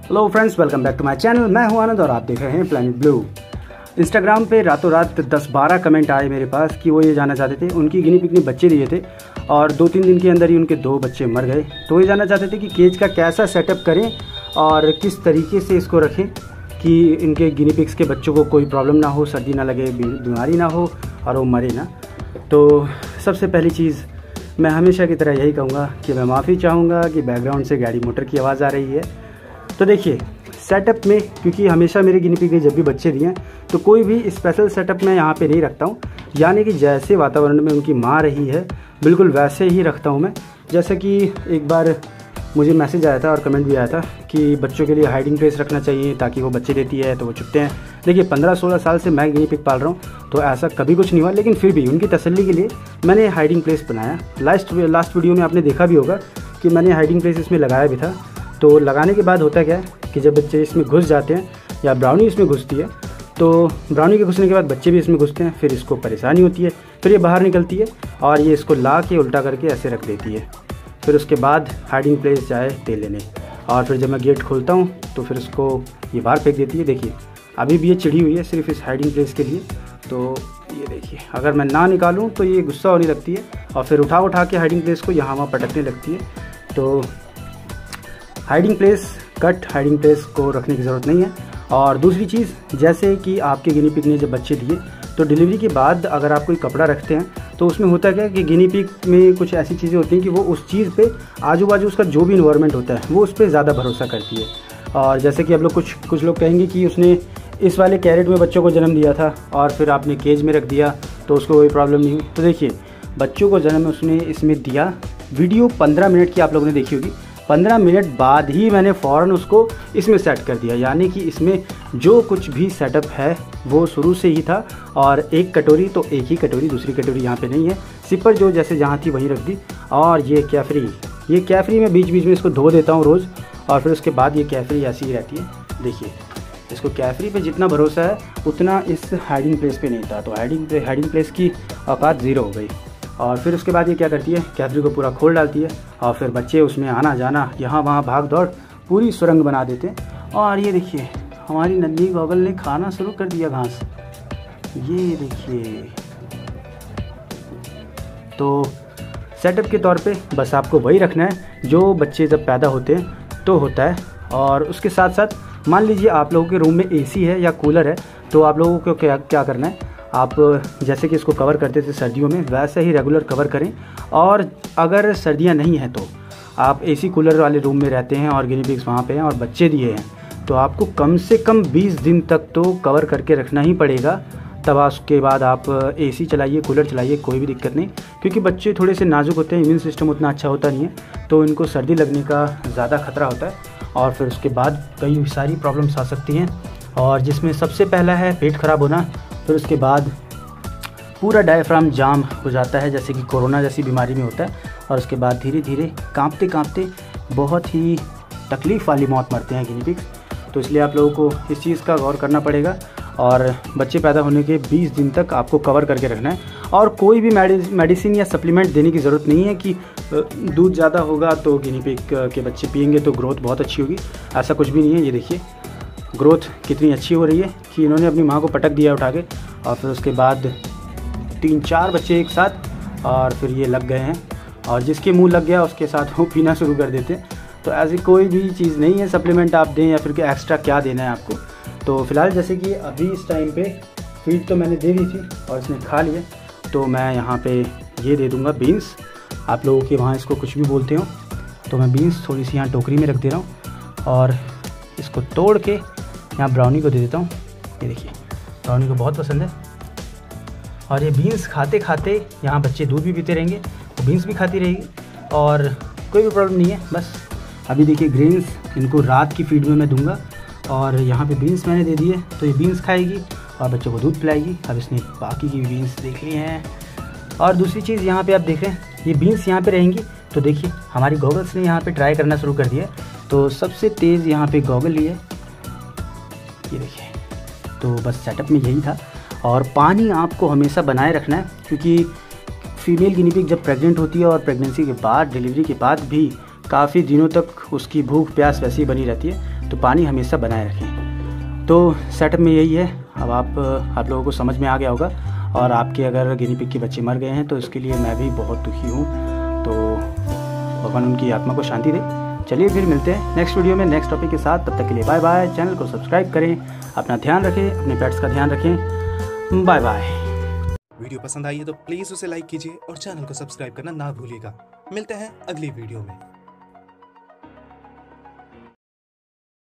Hello friends, welcome back to my channel. मैं हूं आनंद और आप देख रहे हैं प्लैनेट ब्लू। इंस्टाग्राम पे रातों रात 10-12 कमेंट आए मेरे पास कि वो ये जानना चाहते थे, उनकी गिनी पिग ने बच्चे दिए थे और 2-3 दिन के अंदर ही उनके 2 बच्चे मर गए। तो ये जानना चाहते थे कि केज का कैसा सेटअप करें और किस तरीके से इसको रखें कि इनके गिनी पिग्स के बच्चों को कोई प्रॉब्लम ना हो, सर्दी ना लगे, बीमारी ना हो और वो मरे ना। तो सबसे पहली चीज़ मैं हमेशा की तरह यही कहूँगा कि मैं माफ़ी चाहूँगा कि बैकग्राउंड से गाड़ी मोटर की आवाज़ आ रही है। तो देखिए, सेटअप में, क्योंकि हमेशा मेरे गिनी पिग ने जब भी बच्चे दिए हैं तो कोई भी स्पेशल सेटअप मैं यहाँ पे नहीं रखता हूँ, यानी कि जैसे वातावरण में उनकी माँ रही है बिल्कुल वैसे ही रखता हूँ मैं। जैसे कि एक बार मुझे मैसेज आया था और कमेंट भी आया था कि बच्चों के लिए हाइडिंग प्लेस रखना चाहिए ताकि वो बच्चे देती है तो वो चुपते हैं। देखिए, 15-16 साल से मैं गिनी पिग पाल रहा हूँ तो ऐसा कभी कुछ नहीं हुआ, लेकिन फिर भी उनकी तसल्ली के लिए मैंने हाइडिंग प्लेस बनाया। लास्ट वीडियो में आपने देखा भी होगा कि मैंने हाइडिंग प्लेस इसमें लगाया भी था। तो लगाने के बाद होता क्या है कि जब बच्चे इसमें घुस जाते हैं या ब्राउनी इसमें घुसती है तो ब्राउनी के घुसने के बाद बच्चे भी इसमें घुसते हैं, फिर इसको परेशानी होती है, फिर ये बाहर निकलती है और ये इसको ला के उल्टा करके ऐसे रख देती है। फिर उसके बाद हाइडिंग प्लेस जाए तेल लेने और फिर जब मैं गेट खोलता हूँ तो फिर इसको ये बाहर फेंक देती है। देखिए, अभी भी ये चिड़ी हुई है सिर्फ इस हाइडिंग प्लेस के लिए। तो ये देखिए, अगर मैं ना निकालूँ तो ये गुस्सा होने लगती है और फिर उठा के हाइडिंग प्लेस को यहाँ वहाँ पटकने लगती है। तो हाइडिंग प्लेस को रखने की ज़रूरत नहीं है। और दूसरी चीज़, जैसे कि आपके गिनी पिग ने जब बच्चे दिए तो डिलीवरी के बाद अगर आप कोई कपड़ा रखते हैं तो उसमें होता क्या है कि गिनी पिग में कुछ ऐसी चीज़ें होती हैं कि वो उस चीज़ पे आजू बाजू उसका जो भी इन्वायरमेंट होता है वो उस पर ज़्यादा भरोसा करती है। और जैसे कि आप लोग कुछ लोग कहेंगे कि उसने इस वाले कैरेट में बच्चों को जन्म दिया था और फिर आपने केज में रख दिया तो उसको कोई प्रॉब्लम नहीं हुई। तो देखिए, बच्चों को जन्म उसने इसमें दिया। वीडियो 15 मिनट की आप लोगों ने देखी होगी। 15 मिनट बाद ही मैंने फ़ौरन उसको इसमें सेट कर दिया, यानी कि इसमें जो कुछ भी सेटअप है वो शुरू से ही था। और एक कटोरी तो एक ही कटोरी, दूसरी कटोरी यहाँ पे नहीं है। सिपर जो जैसे जहाँ थी वहीं रख दी। और ये कैफरी मैं बीच बीच में इसको धो देता हूँ रोज़ और फिर उसके बाद ये कैफरी ऐसी ही रहती है। देखिए, इसको कैफरी पे जितना भरोसा है उतना इस हाइडिंग प्लेस पे नहीं था। तो हाइडिंग प्लेस की औकात 0 हो गई। और फिर उसके बाद ये क्या करती है, कैफरी को पूरा खोल डालती है और फिर बच्चे उसमें आना जाना, यहाँ वहाँ भाग दौड़ पूरी सुरंग बना देते हैं। और ये देखिए, हमारी नन्ही गॉगल ने खाना शुरू कर दिया घास। ये देखिए, तो सेटअप के तौर पे बस आपको वही रखना है जो बच्चे जब पैदा होते हैं तो होता है। और उसके साथ साथ मान लीजिए आप लोगों के रूम में एसी है या कूलर है तो आप लोगों को क्या करना है, आप जैसे कि इसको कवर करते थे सर्दियों में वैसे ही रेगुलर कवर करें। और अगर सर्दियां नहीं हैं तो आप एसी कूलर वाले रूम में रहते हैं और गिनी पिग्स वहाँ पे हैं और बच्चे दिए हैं तो आपको कम से कम 20 दिन तक तो कवर करके रखना ही पड़ेगा। तब उसके बाद आप एसी चलाइए, कूलर चलाइए, कोई भी दिक्कत नहीं, क्योंकि बच्चे थोड़े से नाजुक होते हैं, इम्यून सिस्टम उतना अच्छा होता नहीं है तो इनको सर्दी लगने का ज़्यादा खतरा होता है। और फिर उसके बाद कई सारी प्रॉब्लम्स आ सकती हैं और जिसमें सबसे पहला है पेट ख़राब होना। फिर उसके बाद पूरा डायफ्राम जाम हो जाता है जैसे कि कोरोना जैसी बीमारी में होता है। और उसके बाद धीरे धीरे कांपते बहुत ही तकलीफ़ वाली मौत मरते हैं गिनी पिग्स। तो इसलिए आप लोगों को इस चीज़ का गौर करना पड़ेगा और बच्चे पैदा होने के 20 दिन तक आपको कवर करके रखना है। और कोई भी मेडिसिन या सप्लीमेंट देने की ज़रूरत नहीं है कि दूध ज़्यादा होगा तो गिनी पिग के बच्चे पिएंगे तो ग्रोथ बहुत अच्छी होगी, ऐसा कुछ भी नहीं है। ये देखिए, ग्रोथ कितनी अच्छी हो रही है कि इन्होंने अपनी माँ को पटक दिया उठा के और फिर उसके बाद 3-4 बच्चे एक साथ और फिर ये लग गए हैं। और जिसके मुंह लग गया उसके साथ वो पीना शुरू कर देते हैं। तो ऐसी कोई भी चीज़ नहीं है सप्लीमेंट आप दें या फिर एक्स्ट्रा क्या देना है आपको। तो फिलहाल जैसे कि अभी इस टाइम पे फीड तो मैंने दे दी थी और इसने खा लिया, तो मैं यहाँ पे ये दे दूँगा बीन्स। आप लोगों के वहाँ इसको कुछ भी बोलते हो तो मैं बीन्स थोड़ी सी यहाँ टोकरी में रख दे रहा हूँ और इसको तोड़ के यहाँ ब्राउनी को दे देता हूँ। ये देखिए, ब्राउनी को बहुत पसंद है और ये बीन्स खाते खाते यहाँ बच्चे दूध भी पीते रहेंगे, तो बीन्स भी खाती रहेगी और कोई भी प्रॉब्लम नहीं है। बस अभी देखिए, ग्रेन्स इनको रात की फीड में मैं दूंगा और यहाँ पे बीन्स मैंने दे दिए तो ये बीन्स खाएगी और बच्चों को दूध पिलाएगी। अब इसने बाकी की बीन्स देख ली हैं। और दूसरी चीज़ यहाँ पे आप देख रहे हैं, ये बीन्स यहाँ पे रहेंगी तो देखिए हमारी गॉगल्स ने यहाँ पे ट्राई करना शुरू कर दिया। तो सबसे तेज़ यहाँ पे गॉगल ली है, ये देखिए। तो बस सेटअप में यही था। और पानी आपको हमेशा बनाए रखना है, क्योंकि फीमेल गिनी पिग जब प्रेग्नेंट होती है और प्रेगनेंसी के बाद, डिलीवरी के बाद भी काफ़ी दिनों तक उसकी भूख प्यास वैसी बनी रहती है, तो पानी हमेशा बनाए रखें। तो सेटअप में यही है। अब आप लोगों को समझ में आ गया होगा। और आपके अगर गिनी पिग के बच्चे मर गए हैं तो इसके लिए मैं भी बहुत दुखी हूँ। तो भगवान उनकी आत्मा को शांति दे। चलिए फिर मिलते हैं नेक्स्ट वीडियो में नेक्स्ट टॉपिक के साथ। तब तक के लिए बाय बाय। चैनल को सब्सक्राइब करें, अपना ध्यान रखें, अपने पेट्स का ध्यान रखें। Bye bye. वीडियो पसंद आई है तो प्लीज़ उसे लाइक कीजिए और चैनल को सब्सक्राइब करना ना भूलिएगा। मिलते हैं अगली वीडियो में।